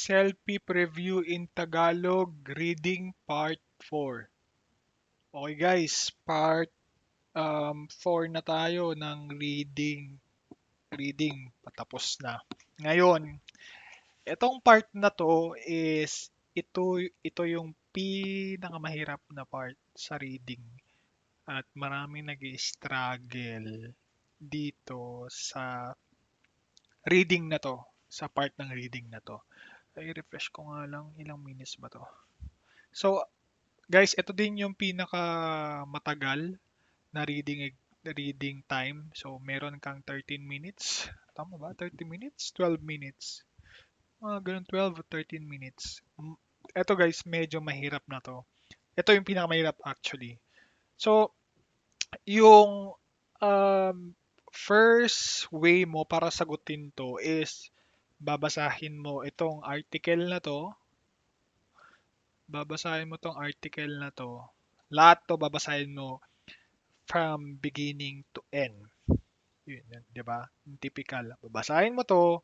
Selfie Preview in Tagalog Reading Part 4. Okay guys, Part 4 na tayo ng reading. Reading, patapos na. Ngayon, itong part na to is ito yung pinakamahirap na part sa reading at maraming nag-struggle dito sa reading na to, sa part ng reading na to. Ay, refresh ko nga lang ilang minutes ba to. So, guys, ito din yung pinaka matagal na reading time. So, meron kang 13 minutes. Tama ba? 30 minutes? 12 minutes. Mga ganun, 12 or 13 minutes. Ito guys, medyo mahirap na to. Ito yung pinakamahirap actually. So, yung um, first way mo para sagutin to is babasahin mo itong article na to. Babasahin mo tong article na to. Lahat to babasahin mo from beginning to end. Yun, 'di ba? Typical. Babasahin mo to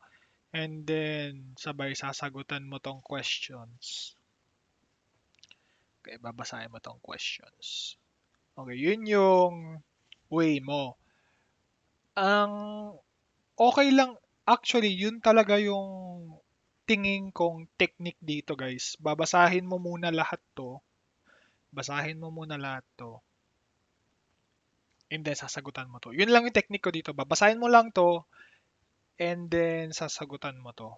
and then sabay sasagutan mo tong questions. Okay, babasahin mo tong questions. Okay, yun yung way mo. Ang okay lang actually yun talaga yung tingin kong technique dito, guys. Babasahin mo muna lahat to. Basahin mo muna lahat to. And then sasagutan mo to. Yun lang yung technique ko dito. Babasahin mo lang to and then sasagutan mo to.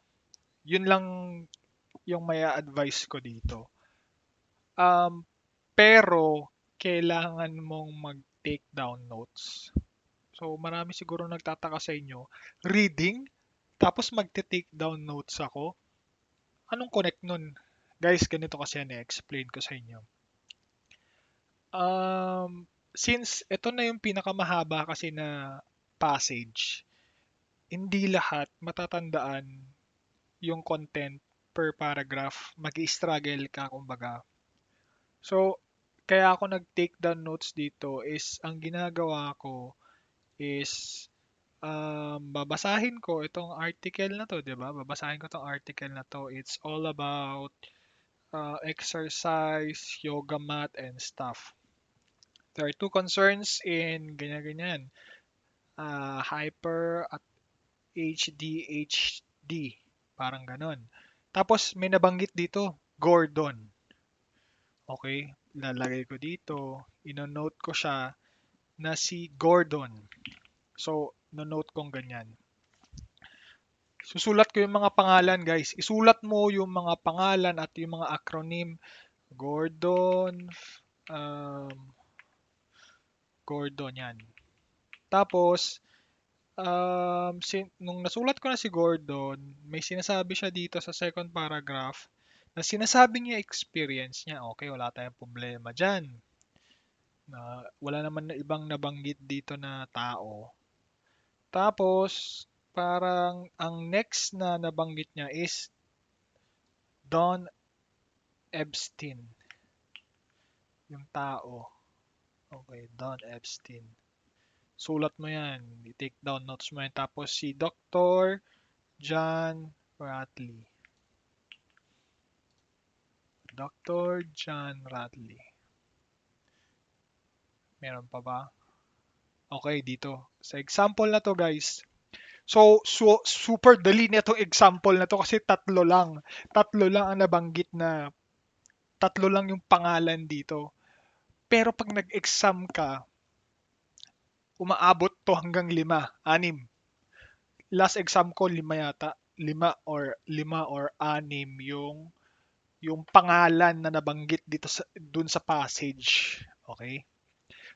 Yun lang yung may advice ko dito. Pero kailangan mong mag-take down notes. So marami siguro nagtataka sa inyo, reading tapos magte-take down notes ako. Anong connect nun? Guys, ganito kasi yan explain ko sa inyo. Since ito na yung pinakamahaba kasi na passage, hindi lahat matatandaan yung content per paragraph. Mag-struggle ka kumbaga. So, kaya ako nag-take down notes dito is ang ginagawa ko is babasahin ko itong article na to, 'di ba? Babasahin ko itong article na to. It's all about exercise, yoga mat, and stuff. There are two concerns in ganyan-ganyan. Hyper at HDHD. Parang ganon. Tapos may nabanggit dito, Gordon. Okay, lalagay ko dito, ino-note ko siya na si Gordon. So, no-note kong ganyan. Susulat ko yung mga pangalan, guys. Isulat mo yung mga pangalan at yung mga acronym. Gordon, um, Gordon yan. Tapos, nung nasulat ko na si Gordon, may sinasabi siya dito sa second paragraph na sinasabi niya experience niya. Okay, wala tayong problema dyan. Wala naman na ibang nabanggit dito na tao. Tapos, parang ang next na nabanggit niya is Don Epstein. Yung tao. Okay, Don Epstein. Sulat mo yan. I-take down notes mo yan. Tapos si Dr. John Ratley. Dr. John Ratley. Meron pa ba? Okay, dito. Sa example na to, guys. So super dali na itong example na to kasi tatlo lang. Tatlo lang ang nabanggit na tatlo lang yung pangalan dito. Pero pag nag-exam ka, umaabot to hanggang 5, 6. Last exam ko 5 yata. 5 or 6 yung pangalan na nabanggit dito sa dun sa passage. Okay?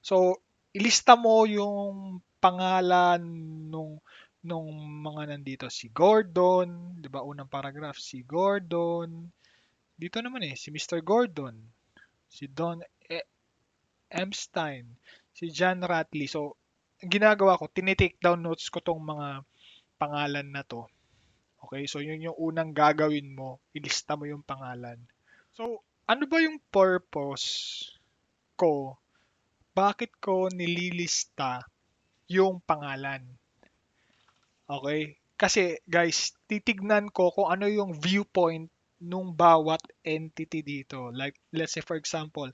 So, ilista mo yung pangalan nung mga nandito. Si Gordon, 'di ba? Unang paragraph si Gordon. Dito naman si Mr. Gordon, si Don Epstein, si John Ratley. So, ang ginagawa ko, tinitake down notes ko tong mga pangalan na to. Okay, so yun yung unang gagawin mo, ilista mo yung pangalan. So, ano ba yung purpose ko? Bakit ko nililista yung pangalan? Okay? Kasi guys, titignan ko kung ano yung viewpoint nung bawat entity dito. Like, let's say for example,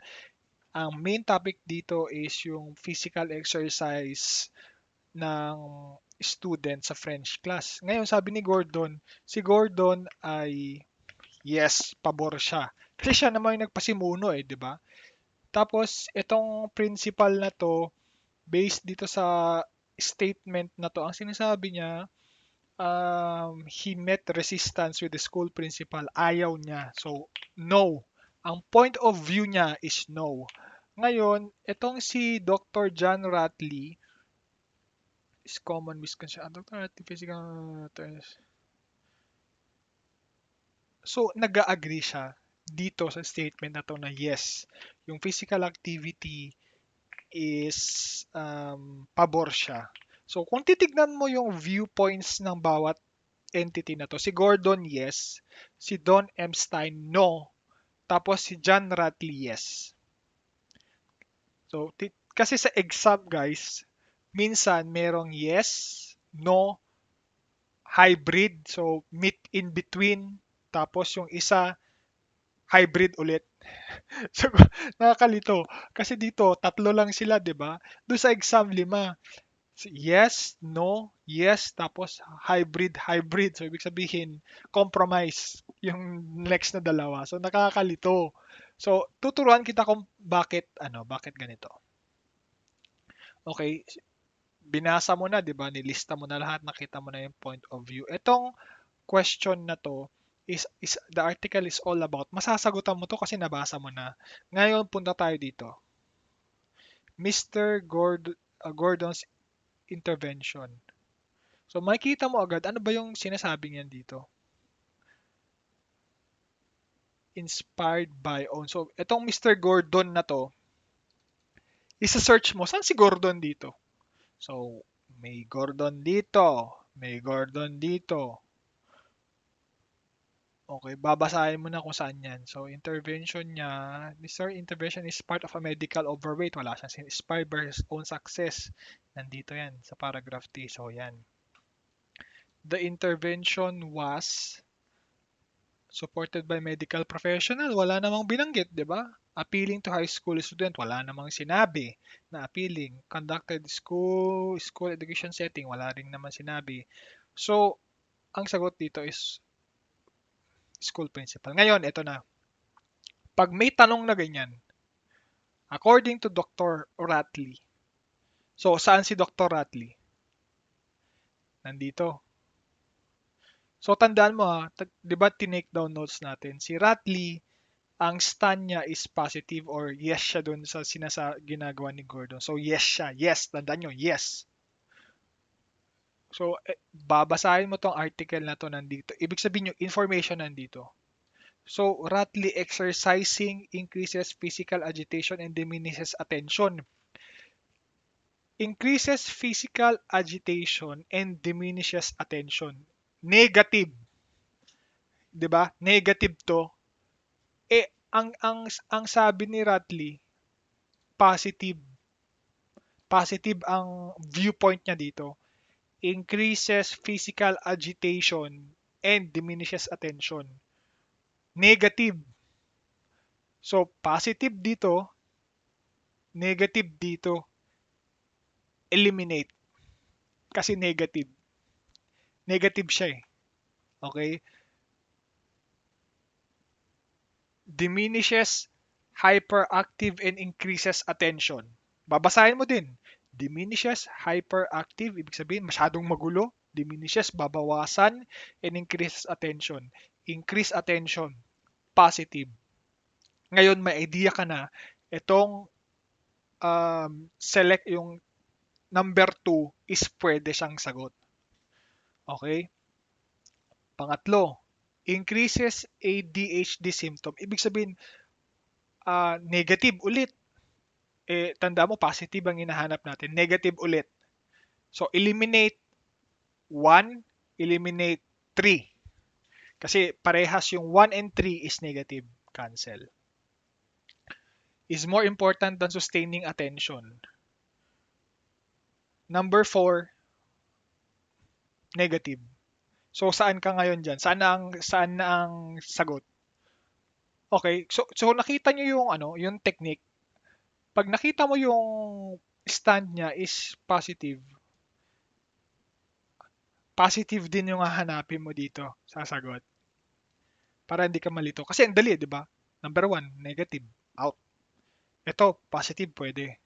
ang main topic dito is yung physical exercise ng student sa French class. Ngayon, sabi ni Gordon, si Gordon ay yes, pabor siya. Kasi siya naman yung nagpasimuno eh, di ba? Tapos, itong principal na to, based dito sa statement na to, ang sinasabi niya, he met resistance with the school principal. Ayaw niya. So, no. Ang point of view niya is no. Ngayon, itong si Dr. John Ratley is common misconception. Dr. Ratley, physical terms. So, nag-agree siya dito sa statement na to na yes, yung physical activity is pabor siya. So, kung titignan mo yung viewpoints ng bawat entity na to, si Gordon yes, si Don M. Stein no, tapos si John Ratley yes. So, kasi sa exam guys, minsan merong yes, no, hybrid, so meet in between, tapos yung isa hybrid ulit. So, nakakalito. Kasi dito, tatlo lang sila, di ba? Doon sa exam, lima. Yes, no, yes, tapos hybrid, hybrid. So, ibig sabihin, compromise yung next na dalawa. So, nakakalito. So, tuturuan kita kung bakit ganito. Okay, binasa mo na, 'di ba? Nilista mo na lahat, nakita mo na yung point of view. Itong question na to is the article is all about. Masasagutan mo to kasi nabasa mo na. Ngayon punta tayo dito. Mr. Gordon's intervention. So makikita mo agad ano ba yung sinasabi niyan dito. Inspired by own. So itong Mr. Gordon na to, isa-search mo, saan si Gordon dito? So may Gordon dito, may Gordon dito. Okay, babasahin mo na kung saan yan. So, intervention niya, Mr. Intervention is part of a medical overweight. Wala siyang inspired by his own success. Nandito yan sa paragraph T. So, yan. The intervention was supported by medical professional. Wala namang binanggit, di ba? Appealing to high school student. Wala namang sinabi na appealing. Conducted school education setting. Wala rin naman sinabi. So, ang sagot dito is school principal. Ngayon, ito na. Pag may tanong na ganyan, according to Dr. Ratley, so saan si Dr. Ratley? Nandito. So tandaan mo ha, di ba tinake down notes natin? Si Ratley, ang stand niya is positive or yes siya dun sa ginagawa ni Gordon. So yes siya. Yes, tandaan nyo, yes. So babasahin mo tong article na to nandito. Ibig sabihin yung information nandito. So Ratley exercising increases physical agitation and diminishes attention. Increases physical agitation and diminishes attention. Negative, 'di ba? Negative 'to. Ang sabi ni Ratley, positive. Positive ang viewpoint niya dito. Increases physical agitation and diminishes attention. Negative. So positive dito, negative dito. Eliminate kasi negative. Negative siya eh. Okay? Diminishes hyperactive and increases attention. Babasahin mo din. Diminishes hyperactive, ibig sabihin masyadong magulo. Diminishes, babawasan, and increases attention. Increase attention, positive. Ngayon, may idea ka na, itong select yung number 2 is pwede siyang sagot. Okay? Pangatlo, increases ADHD symptom. Ibig sabihin, negative ulit. Tanda mo, positive ang hinahanap natin. Negative ulit. So, eliminate 1, eliminate 3. Kasi parehas yung 1 and 3 is negative. Cancel. Is more important than sustaining attention. Number 4, negative. So, saan ka ngayon dyan? Saan na ang sagot? Okay, so nakita niyo yung ano, yung technique. Pag nakita mo yung stand niya is positive, positive din yung hahanapin mo dito sa sagot para hindi ka malito. Kasi ang dali, di ba? Number one, negative, out. Ito, positive, pwede.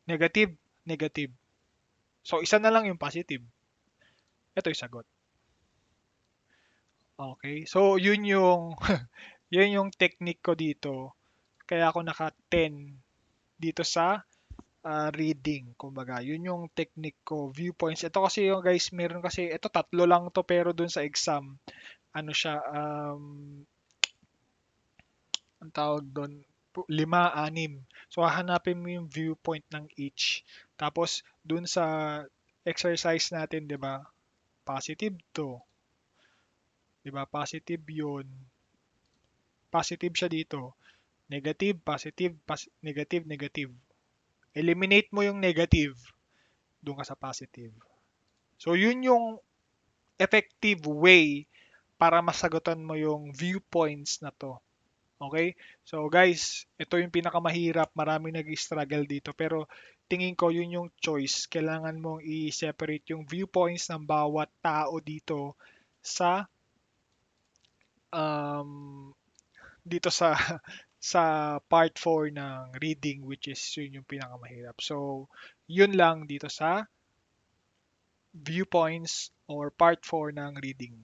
Negative, negative. So, isa na lang yung positive. Ito yung sagot. Okay, so yun yung yun yung technique ko dito. Kaya ako naka 10 dito sa reading. Kumbaga, yun yung technique ko, viewpoints. Ito kasi yung guys, meron kasi, ito tatlo lang to pero dun sa exam, ano siya, ang tawag doon, lima, anim. So, hahanapin mo yung viewpoint ng each. Tapos, dun sa exercise natin, di ba, positive to. Di ba, positive yun. Positive siya dito. Negative, positive, negative, negative. Eliminate mo yung negative, doon ka sa positive. So, yun yung effective way para masagutan mo yung viewpoints na to. Okay? So guys, ito yung pinakamahirap. Maraming nag-struggle dito. Pero tingin ko yun yung choice. Kailangan mong i-separate yung viewpoints ng bawat tao dito sa um, dito sa sa part 4 ng reading, which is yun yung pinakamahirap. So, yun lang dito sa viewpoints or part 4 ng reading.